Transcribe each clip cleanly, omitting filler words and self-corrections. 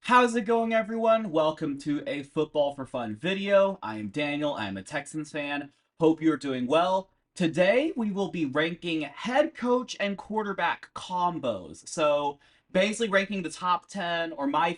How's it going, everyone? Welcome to a Football for Fun video. I am Daniel. I am a Texans fan. Hope you're doing well. Today, we will be ranking head coach and quarterback combos. So, basically ranking the top 10 or my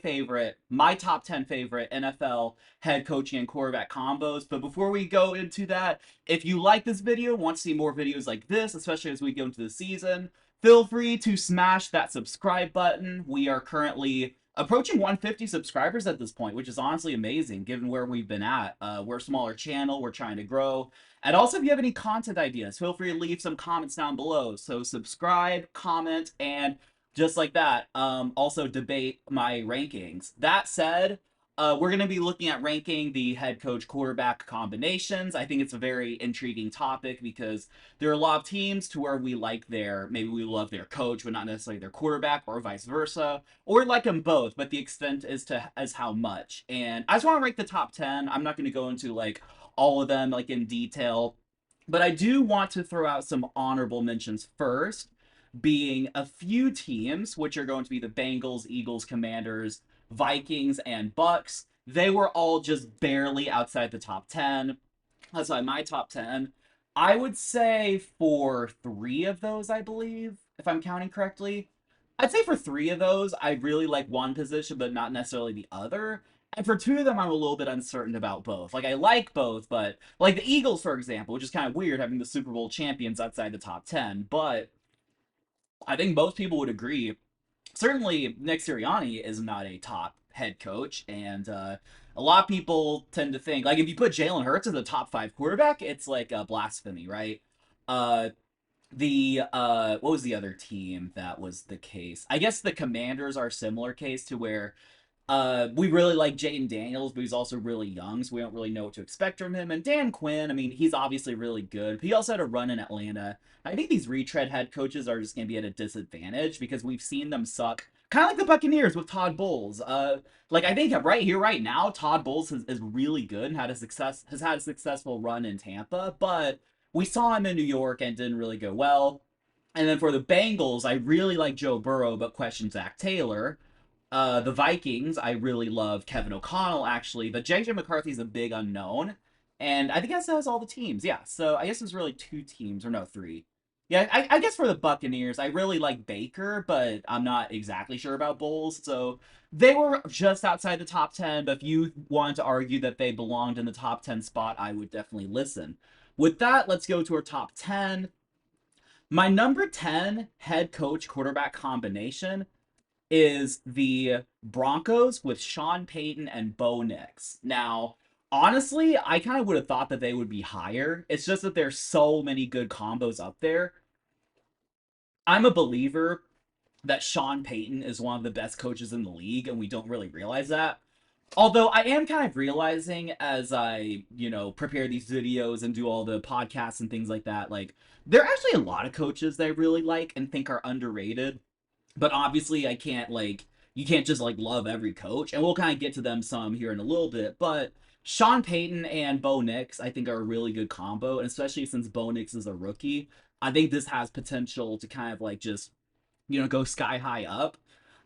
top 10 favorite NFL head coaching and quarterback combos. But before we go into that, if you like this video, want to see more videos like this, especially as we go into the season, feel free to smash that subscribe button. We are currently approaching 150 subscribers at this point, which is honestly amazing given where we've been at. We're a smaller channel, we're trying to grow. And also, if you have any content ideas, feel free to leave some comments down below. So subscribe, comment, and just like that, also debate my rankings. That said, we're going to be looking at ranking the head coach quarterback combinations. I think it's a very intriguing topic because there are a lot of teams to where maybe we love their coach, but not necessarily their quarterback, or vice versa, or like them both, but the extent as how much. And I just want to rank the top 10. I'm not going to go into like all of them like in detail, but I do want to throw out some honorable mentions first, being a few teams, which are going to be the Bengals, Eagles, Commanders, Vikings, and Bucks. They were all just barely outside the top 10. Outside my top 10. I would say for three of those, I believe, if I'm counting correctly, I'd say for three of those, I really like one position, but not necessarily the other. And for two of them, I'm a little bit uncertain about both. Like, I like both, but like the Eagles, for example, which is kind of weird having the Super Bowl champions outside the top 10. But I think most people would agree. Certainly, Nick Sirianni is not a top head coach, and a lot of people tend to think like if you put Jalen Hurts as a top five quarterback, it's like a blasphemy, right? Uh, the what was the other team that was the case? I guess the Commanders are a similar case to where we really like Jaden Daniels, but he's also really young, so we don't really know what to expect from him. And Dan Quinn, I mean, he's obviously really good, but he also had a run in Atlanta. I think these retread head coaches are just going to be at a disadvantage because we've seen them suck, kind of like the Buccaneers with Todd Bowles. Like I think right here, right now, Todd Bowles is really good and has had a successful run in Tampa, but we saw him in New York and didn't really go well. And then for the Bengals, I really like Joe Burrow, but question Zach Taylor. The Vikings, I really love Kevin O'Connell, actually, but JJ McCarthy's a big unknown. And I think that has all the teams. Yeah, so I guess there's really two teams, or no, three. Yeah, I guess for the Buccaneers, I really like Baker, but I'm not exactly sure about Bowles. So they were just outside the top 10, but if you wanted to argue that they belonged in the top 10 spot, I would definitely listen. With that, let's go to our top 10. My number 10 head coach quarterback combination is the Broncos with Sean Payton and Bo Nix. Now, honestly, I kind of would have thought that they would be higher. It's just that there's so many good combos up there. I'm a believer that Sean Payton is one of the best coaches in the league, and we don't really realize that. Although I am kind of realizing as I prepare these videos and do all the podcasts and things like that, like, there are actually a lot of coaches that I really like and think are underrated. But obviously I can't like you can't just like love every coach, and we'll kind of get to them some here in a little bit. But Sean Payton and Bo Nix, I think, are a really good combo, and especially since Bo Nix is a rookie, I think this has potential to kind of like just go sky high up.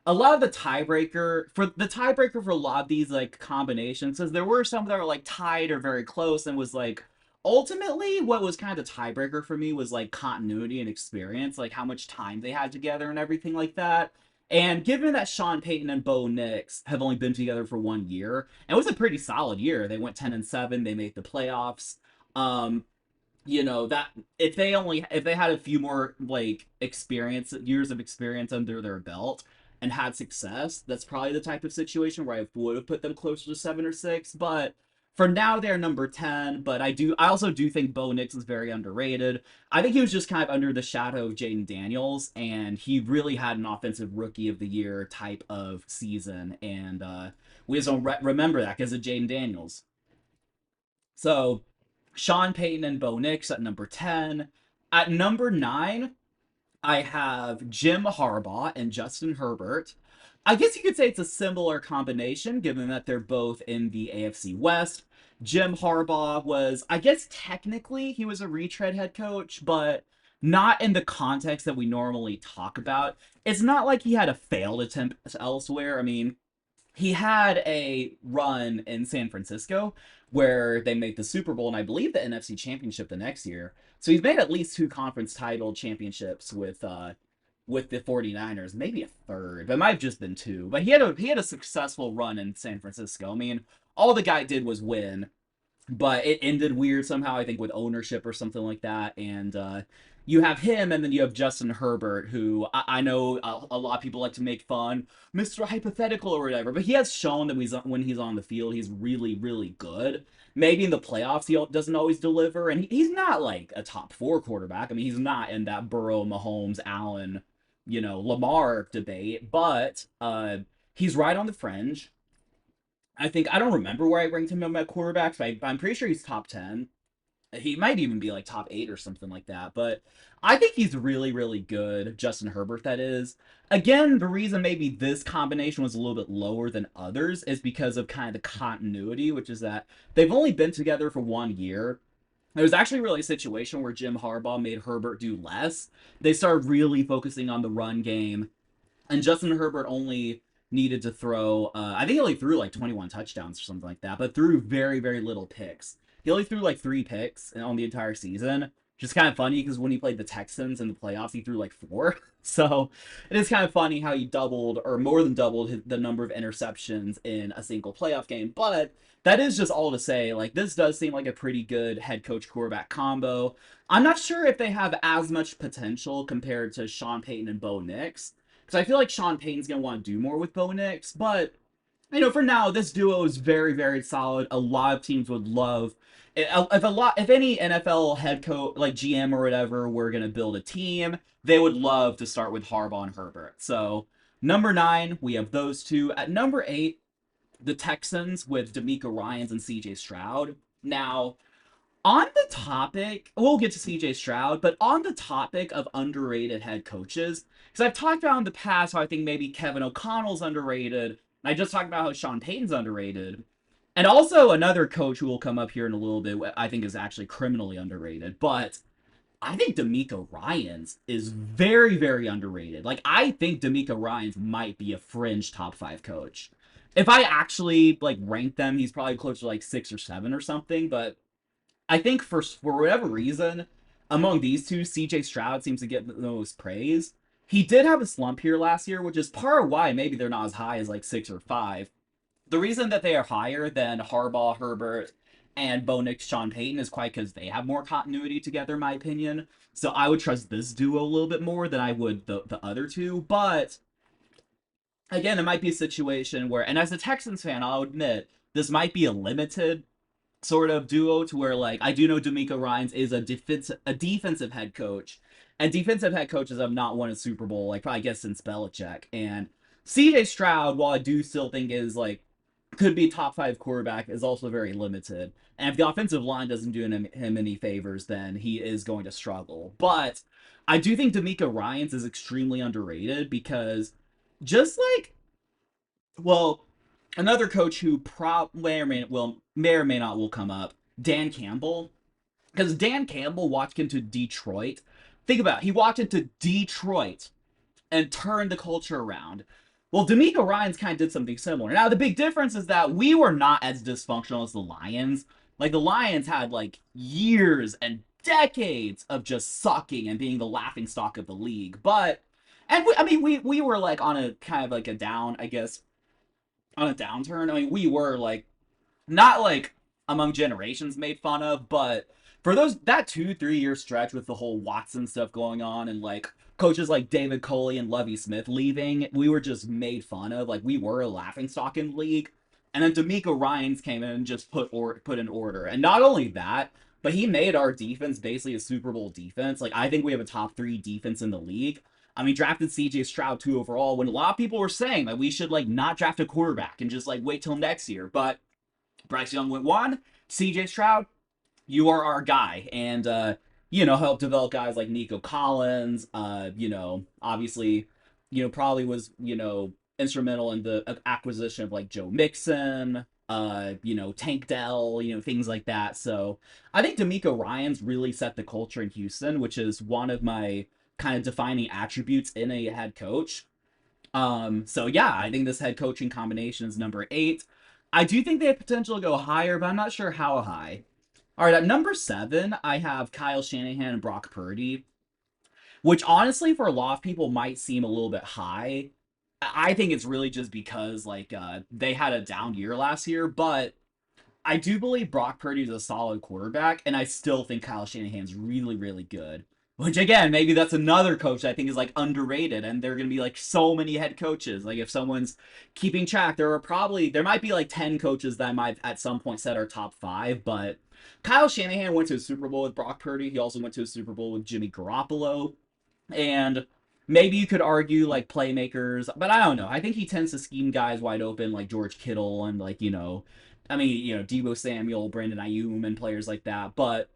A lot of the tiebreaker for a lot of these like combinations, because there were some that were like tied or very close, and was like ultimately what was kind of the tiebreaker for me was like continuity and experience, like how much time they had together and everything like that. And given that Sean Payton and Bo Nix have only been together for 1 year, and it was a pretty solid year. They went 10-7, they made the playoffs. Um, that if they had a few more like years of experience under their belt and had success, that's probably the type of situation where I would have put them closer to 7 or 6. But for now, they're number 10. But I also do think Bo Nix is very underrated. I think he was just kind of under the shadow of Jaden Daniels, and he really had an offensive rookie of the year type of season, and we just don't remember that because of Jaden Daniels. So Sean Payton and Bo Nix at number 10. At number 9, I have Jim Harbaugh and Justin Herbert. I guess you could say it's a similar combination given that they're both in the AFC West. Jim Harbaugh was, I guess technically he was a retread head coach, but not in the context that we normally talk about. It's not like he had a failed attempt elsewhere. I mean, he had a run in San Francisco where they made the Super Bowl and I believe the NFC Championship the next year. So he's made at least two conference title championships with the 49ers, maybe a third, but it might have just been two. But he had a successful run in San Francisco. I mean, all the guy did was win, but it ended weird somehow, I think, with ownership or something like that. And you have him, and then you have Justin Herbert, who I know a lot of people like to make fun, Mr. Hypothetical or whatever, but he has shown that when he's on the field, he's really, really good. Maybe in the playoffs, he doesn't always deliver, and he's not like a top four quarterback. I mean, he's not in that Burrow, Mahomes, Allen, Lamar debate, but he's right on the fringe. I don't remember where I ranked him at quarterbacks, but I'm pretty sure he's top 10. He might even be like top 8 or something like that. But I think he's really, really good. Justin Herbert, that is. Again, the reason maybe this combination was a little bit lower than others is because of kind of the continuity, which is that they've only been together for 1 year. There was actually really a situation where Jim Harbaugh made Herbert do less. They started really focusing on the run game, and Justin Herbert only needed to throw, I think he only threw like 21 touchdowns or something like that, but threw very, very little picks. He only threw like 3 picks on the entire season. Just kind of funny because when he played the Texans in the playoffs, he threw like 4. So it is kind of funny how he doubled or more than doubled the number of interceptions in a single playoff game. But that is just all to say, like, this does seem like a pretty good head coach quarterback combo. I'm not sure if they have as much potential compared to Sean Payton and Bo Nix, because I feel like Sean Payton's going to want to do more with Bo Nix. But, for now, this duo is very, very solid. A lot of teams would love if any NFL head coach, like GM or whatever, were going to build a team, they would love to start with Harbaugh and Herbert. So, number 9, we have those two. At number 8, the Texans with DeMeco Ryans and CJ Stroud. Now, on the topic, we'll get to CJ Stroud, but on the topic of underrated head coaches, because I've talked about in the past how I think maybe Kevin O'Connell's underrated, and I just talked about how Sean Payton's underrated, and also another coach who will come up here in a little bit, I think is actually criminally underrated, but I think DeMeco Ryans is very, very underrated. Like, I think DeMeco Ryans might be a fringe top 5 coach. If I actually, like, rank them, he's probably closer to, like, 6 or 7 or something, but I think for whatever reason, among these two, CJ Stroud seems to get the most praise. He did have a slump here last year, which is part of why maybe they're not as high as like 6 or 5. The reason that they are higher than Harbaugh, Herbert, and Bo Nix, Sean Payton is quite because they have more continuity together, in my opinion. So I would trust this duo a little bit more than I would the other two. But again, it might be a situation where, and as a Texans fan, I'll admit, this might be a limited sort of duo to where, like, I do know DeMeco Ryans is a defensive head coach, and defensive head coaches have not won a Super Bowl, like, probably, I guess, since Belichick. And CJ Stroud, while I do still think is like could be top 5 quarterback, is also very limited. And if the offensive line doesn't do him any favors, then he is going to struggle. But I do think DeMeco Ryans is extremely underrated because just like, well, another coach who may or may not will come up, Dan Campbell, because Dan Campbell walked into Detroit. Think about it. He walked into Detroit and turned the culture around. Well, DeMeco Ryans kind of did something similar. Now, the big difference is that we were not as dysfunctional as the Lions. Like, the Lions had, like, years and decades of just sucking and being the laughing stock of the league. But, and we were, like, on a kind of, like, a down, I guess, on a downturn. I mean, we were, like, not like among generations made fun of, but for that 2-3 year stretch with the whole Watson stuff going on and like coaches like David Coley and Lovie Smith leaving, we were just made fun of. Like, we were a laughing stock in the league. And then DeMeco Ryans came in and just put in order. And not only that, but he made our defense basically a Super Bowl defense. Like, I think we have a top 3 defense in the league. I mean, drafted CJ Stroud 2 overall when a lot of people were saying that we should like not draft a quarterback and just like wait till next year. But Bryce Young went 1. CJ Stroud, you are our guy. And, helped develop guys like Nico Collins, obviously, probably was, instrumental in the acquisition of like Joe Mixon, Tank Dell, things like that. So I think DeMeco Ryans really set the culture in Houston, which is one of my kind of defining attributes in a head coach. So yeah, I think this head coaching combination is number 8. I do think they have potential to go higher, but I'm not sure how high. All right, at number 7, I have Kyle Shanahan and Brock Purdy, which honestly for a lot of people might seem a little bit high. I think it's really just because they had a down year last year, but I do believe Brock Purdy is a solid quarterback, and I still think Kyle Shanahan's really, really good. Which again, maybe that's another coach I think is like underrated, and there are gonna be like so many head coaches. Like if someone's keeping track, there might be like 10 coaches that I might at some point set our top 5, but Kyle Shanahan went to a Super Bowl with Brock Purdy. He also went to a Super Bowl with Jimmy Garoppolo. And maybe you could argue like playmakers, but I don't know. I think he tends to scheme guys wide open like George Kittle and Debo Samuel, Brandon Ayuk, and players like that. But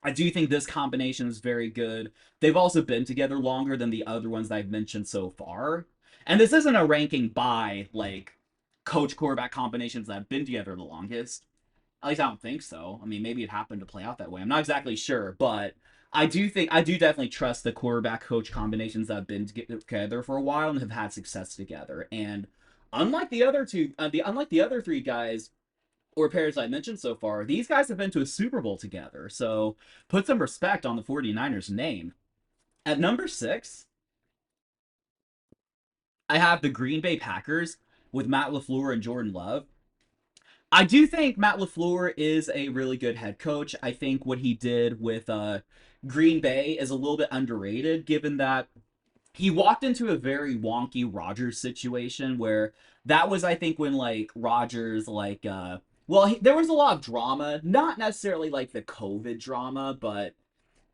I do think this combination is very good. They've also been together longer than the other ones that I've mentioned so far. And this isn't a ranking by like coach quarterback combinations that have been together the longest. At least I don't think so. I mean, maybe it happened to play out that way. I'm not exactly sure, but I do definitely trust the quarterback coach combinations that have been together for a while and have had success together. And unlike the other 3 guys or pairs I mentioned so far, these guys have been to a Super Bowl together. So put some respect on the 49ers name. At number 6, I have the Green Bay Packers with Matt LaFleur and Jordan Love. I do think Matt LaFleur is a really good head coach. I think what he did with Green Bay is a little bit underrated, given that he walked into a very wonky Rodgers situation where that was, I think, when like Rodgers there was a lot of drama, not necessarily like the COVID drama, but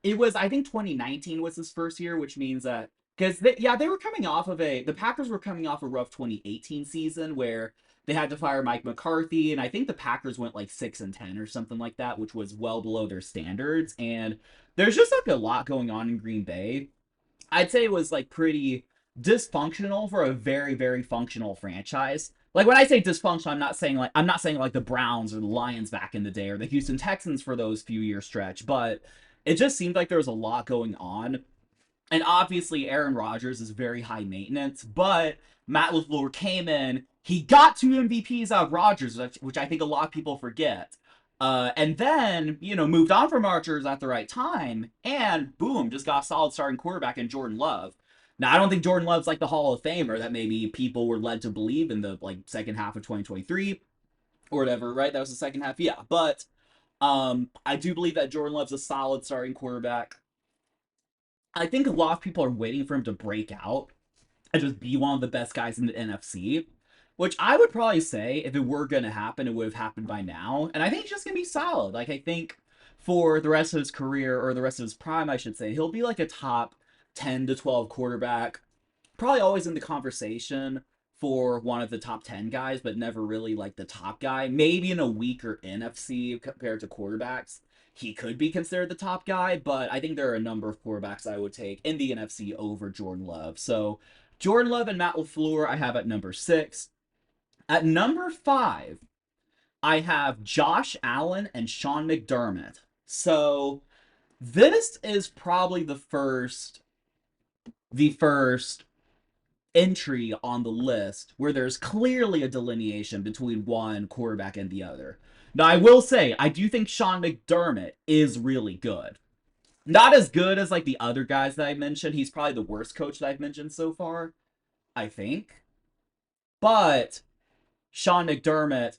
it was, I think 2019 was his first year, which means that because they were coming off of the Packers were coming off a rough 2018 season where they had to fire Mike McCarthy, and I think the Packers went like 6-10 or something like that, which was well below their standards. And there's just like a lot going on in Green Bay. I'd say it was like pretty dysfunctional for a very, very functional franchise. Like when I say dysfunctional, I'm not saying like the Browns or the Lions back in the day or the Houston Texans for those few year stretch, but it just seemed like there was a lot going on. And obviously Aaron Rodgers is very high maintenance, but Matt LaFleur came in, he got 2 MVPs out of Rodgers, which I think a lot of people forget. And then, moved on from Rodgers at the right time, and boom, just got a solid starting quarterback in Jordan Love. Now, I don't think Jordan Love's like the Hall of Famer that maybe people were led to believe in the like second half of 2023 or whatever, right? That was the second half, yeah. But I do believe that Jordan Love's a solid starting quarterback. I think a lot of people are waiting for him to break out and just be one of the best guys in the NFC, which I would probably say if it were going to happen, it would have happened by now. And I think he's just going to be solid. Like, I think for the rest of his career, or the rest of his prime, I should say, he'll be like a top 10 to 12 quarterback, probably always in the conversation for one of the top 10 guys, but never really like the top guy. Maybe in a weaker NFC compared to quarterbacks, he could be considered the top guy, but I think there are a number of quarterbacks I would take in the NFC over Jordan Love. So Jordan Love and Matt LaFleur I have at number 6. At number 5, I have Josh Allen and Sean McDermott. So this is probably the first entry on the list where there's clearly a delineation between one quarterback and the other. Now, I will say, I do think Sean McDermott is really good. Not as good as like the other guys that I mentioned. He's probably the worst coach that I've mentioned so far, I think. But Sean McDermott,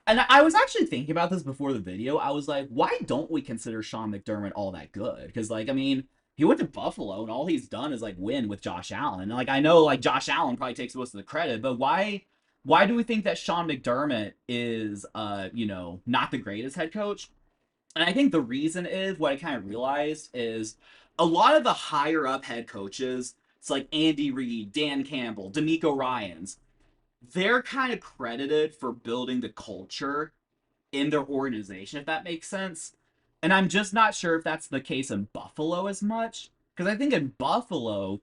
and I was actually thinking about this before the video. I was like, why don't we consider Sean McDermott all that good? Because, like, I mean, he went to Buffalo and all he's done is like win with Josh Allen. And, like, I know like Josh Allen probably takes most of the credit, but why do we think that Sean McDermott is not the greatest head coach? And I think the reason is what I kind of realized is a lot of the higher up head coaches, it's like Andy Reid, Dan Campbell, DeMeco Ryans, they're kind of credited for building the culture in their organization, if that makes sense. And I'm just not sure if that's the case in Buffalo as much. Because I think in Buffalo,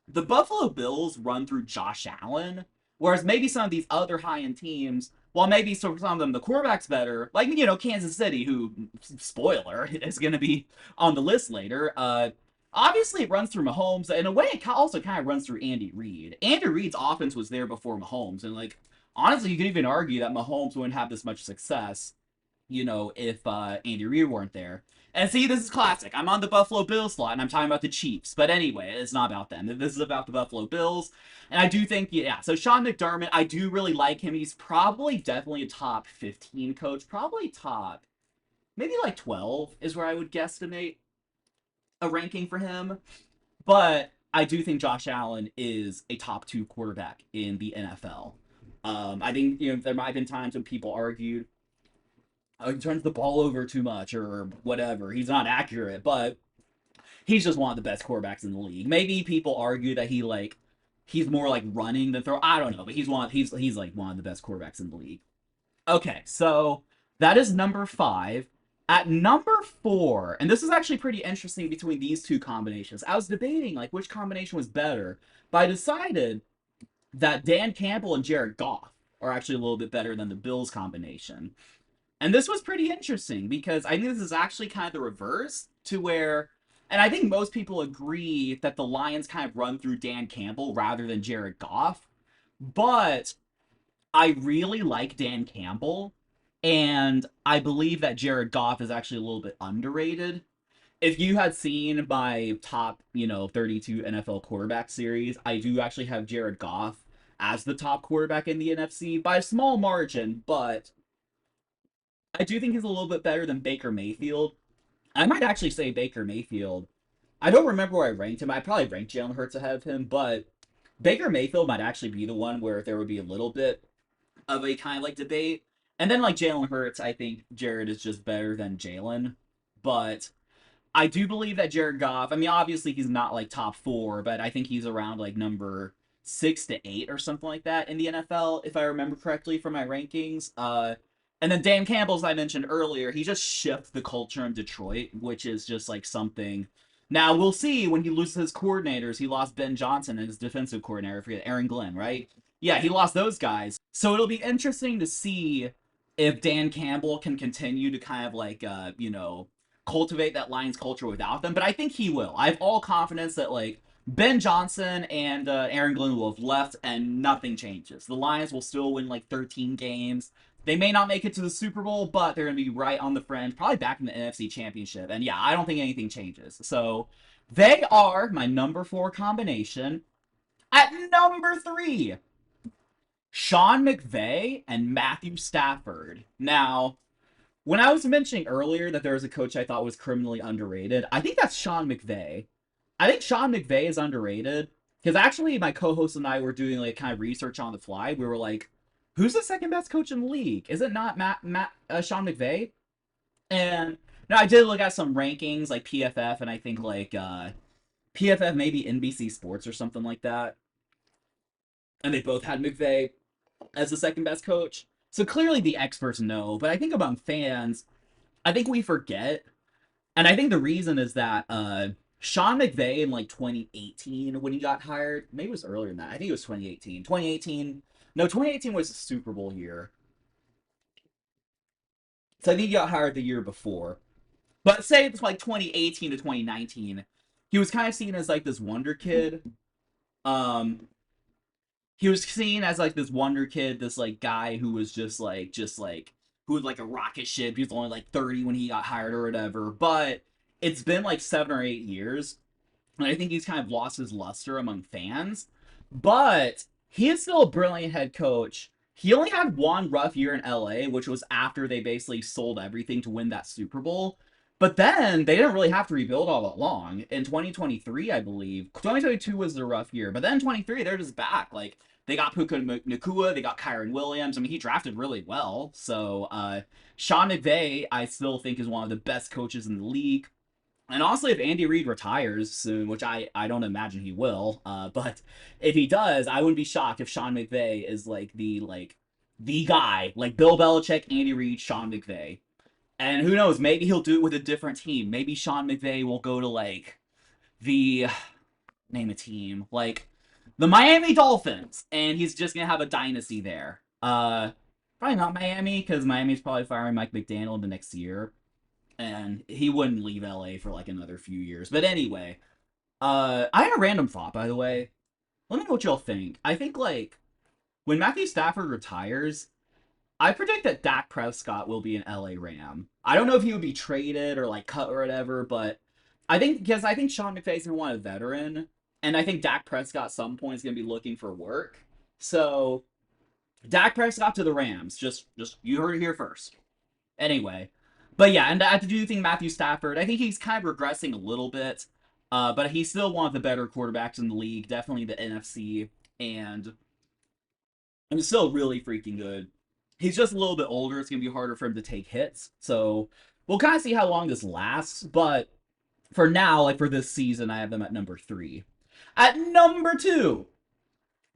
the Buffalo Bills run through Josh Allen, whereas maybe some of these other high end teams, while maybe some of them the quarterback's better, like Kansas City, who spoiler is going to be on the list later. Obviously, it runs through Mahomes. In a way, it also kind of runs through Andy Reid. Andy Reid's offense was there before Mahomes, and like honestly, you could even argue that Mahomes wouldn't have this much success, if Andy Reid weren't there. And see, this is classic. I'm on the Buffalo Bills slot, and I'm talking about the Chiefs. But anyway, it's not about them. This is about the Buffalo Bills. And I do think, yeah, so Sean McDermott, I do really like him. He's probably definitely a top 15 coach. Probably top, maybe like 12 is where I would guesstimate a ranking for him. But I do think Josh Allen is a top 2 quarterback in the NFL. I think, there might have been times when people argued, oh, he turns the ball over too much or whatever. He's not accurate, but he's just one of the best quarterbacks in the league. Maybe people argue that he's more like running than throw. I don't know, but he's like one of the best quarterbacks in the league. Okay, so that is number 5. At number 4, and this is actually pretty interesting between these two combinations. I was debating like which combination was better, but I decided that Dan Campbell and Jared Goff are actually a little bit better than the Bills combination. And this was pretty interesting because I think this is actually kind of the reverse to where, and I think most people agree that the Lions kind of run through Dan Campbell rather than Jared Goff. But I really like Dan Campbell, and I believe that Jared Goff is actually a little bit underrated. If you had seen my top, 32 NFL quarterback series, I do actually have Jared Goff as the top quarterback in the NFC by a small margin, but I do think he's a little bit better than Baker Mayfield. I might actually say Baker Mayfield. I don't remember where I ranked him. I probably ranked Jalen Hurts ahead of him, but Baker Mayfield might actually be the one where there would be a little bit of a kind of like debate. And then like Jalen Hurts, I think Jared is just better than Jalen. But I do believe that Jared Goff, I mean, obviously he's not like top 4, but I think he's around like number 6 to 8 or something like that in the NFL, if I remember correctly from my rankings. And then Dan Campbell, as I mentioned earlier, he just shifted the culture in Detroit, which is just like something. Now we'll see when he loses his coordinators. He lost Ben Johnson and his defensive coordinator, I forget, Aaron Glenn, right? Yeah, he lost those guys. So it'll be interesting to see if Dan Campbell can continue to kind of like, cultivate that Lions culture without them. But I think he will. I have all confidence that like Ben Johnson and Aaron Glenn will have left and nothing changes. The Lions will still win like 13 games. They may not make it to the Super Bowl, but they're going to be right on the fringe, probably back in the NFC Championship. And yeah, I don't think anything changes. So they are my number 4 combination. At number 3, Sean McVay and Matthew Stafford. Now, when I was mentioning earlier that there was a coach I thought was criminally underrated, I think that's Sean McVay. I think Sean McVay is underrated because actually my co-host and I were doing like kind of research on the fly. We were like, who's the second best coach in the league? Is it not Sean McVay? And now I did look at some rankings like PFF, and I think like PFF, maybe NBC Sports or something like that, and they both had McVay as the second best coach. So clearly the experts know, but I think among fans, I think we forget. And I think the reason is that Sean McVay in like 2018 when he got hired, maybe it was earlier than that. I think it was 2018. 2018. No, 2018 was the Super Bowl year. So I think he got hired the year before. But say it's like 2018 to 2019, he was kind of seen as like this wonder kid. Um, he was seen as like this wonder kid, this like guy who was just like who was like a rocket ship. He was only like 30 when he got hired or whatever. But it's been like 7 or 8 years, and I think he's kind of lost his luster among fans. But he is still a brilliant head coach. He only had one rough year in LA, which was after they basically sold everything to win that Super Bowl. But then they didn't really have to rebuild all that long. In 2023, I believe, 2022 was the rough year, but then 23 they're just back. Like they got Puka Nakua, they got Kyron Williams. I mean, he drafted really well. So Sean McVay, I still think is one of the best coaches in the league. And honestly, if Andy Reid retires soon, which I don't imagine he will, but if he does, I wouldn't be shocked if Sean McVay is like the guy, like Bill Belichick, Andy Reid, Sean McVay. And who knows, maybe he'll do it with a different team. Maybe Sean McVay will go to like the name a team, like the Miami Dolphins, and he's just gonna have a dynasty there. Probably not Miami, because Miami's probably firing Mike McDaniel the next year, and he wouldn't leave LA for like another few years. But anyway, I had a random thought, by the way. Let me know what y'all think. I think, like, when Matthew Stafford retires, I predict that Dak Prescott will be an LA Ram. I don't know if he would be traded or, like, cut or whatever, but because I think Sean McVay's going to want a veteran, and I think Dak Prescott at some point is going to be looking for work. So, Dak Prescott to the Rams. Just you heard it here first. Anyway, but yeah, and I do think Matthew Stafford. I think he's kind of regressing a little bit, but he's still one of the better quarterbacks in the league. Definitely the NFC, and he's still really freaking good. He's just a little bit older. It's gonna be harder for him to take hits. So we'll kind of see how long this lasts. But for now, like for this season, I have them at number 3. At number 2,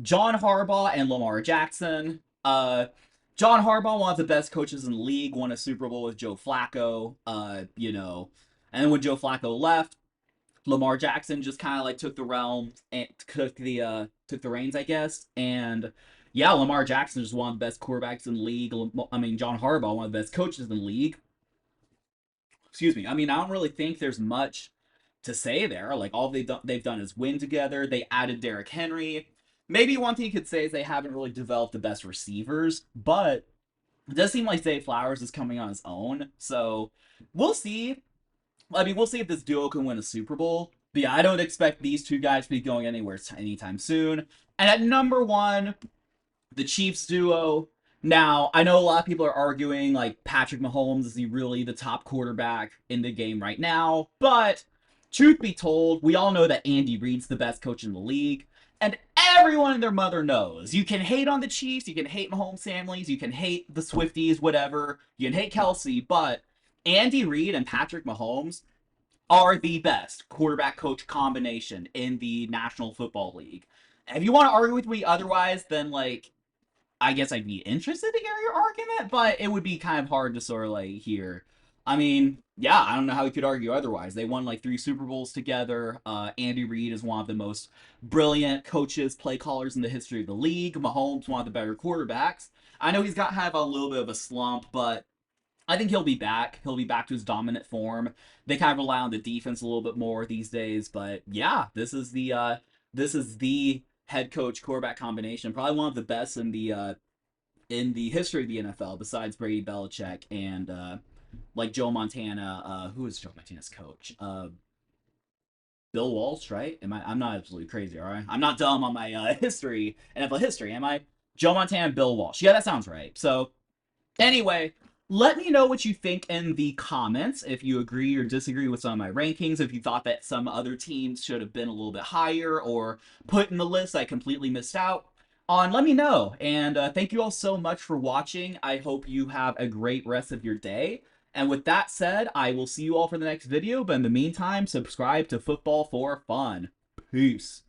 John Harbaugh and Lamar Jackson. John Harbaugh, one of the best coaches in the league, won a Super Bowl with Joe Flacco. And then when Joe Flacco left, Lamar Jackson just kind of like took the realm and took the reins, I guess. And yeah, Lamar Jackson is one of the best quarterbacks in the league. I mean, John Harbaugh, one of the best coaches in the league. Excuse me. I mean, I don't really think there's much to say there. Like all they've done is win together. They added Derrick Henry. Maybe one thing you could say is they haven't really developed the best receivers, but it does seem like Zay Flowers is coming on his own. So we'll see. I mean, we'll see if this duo can win a Super Bowl. But yeah, I don't expect these two guys to be going anywhere anytime soon. And at number 1, the Chiefs duo. Now, I know a lot of people are arguing, like, Patrick Mahomes, is he really the top quarterback in the game right now? But, truth be told, we all know that Andy Reid's the best coach in the league. And everyone and their mother knows. You can hate on the Chiefs, you can hate Mahomes families, you can hate the Swifties, whatever. You can hate Kelsey, but Andy Reid and Patrick Mahomes are the best quarterback coach combination in the National Football League. And if you want to argue with me otherwise, then, like, I guess I'd be interested to hear your argument, but it would be kind of hard to sort of like hear. I mean, yeah, I don't know how we could argue otherwise. They won like 3 Super Bowls together. Andy Reid is one of the most brilliant coaches, play callers in the history of the league. Mahomes, one of the better quarterbacks. I know he's got kind of a little bit of a slump, but I think he'll be back. He'll be back to his dominant form. They kind of rely on the defense a little bit more these days, but yeah, this is the head coach quarterback combination, probably one of the best in the history of the NFL, besides Brady, Belichick, and like Joe Montana. Who is Joe Montana's coach? Bill Walsh, right? I'm not absolutely crazy, all right? I'm not dumb on my history, NFL history, am I? Joe Montana, and Bill Walsh. Yeah, that sounds right. So anyway, let me know what you think in the comments, if you agree or disagree with some of my rankings, if you thought that some other teams should have been a little bit higher or put in the list I completely missed out on. Let me know. And thank you all so much for watching. I hope you have a great rest of your day. And with that said, I will see you all for the next video. But in the meantime, subscribe to Football for Fun. Peace.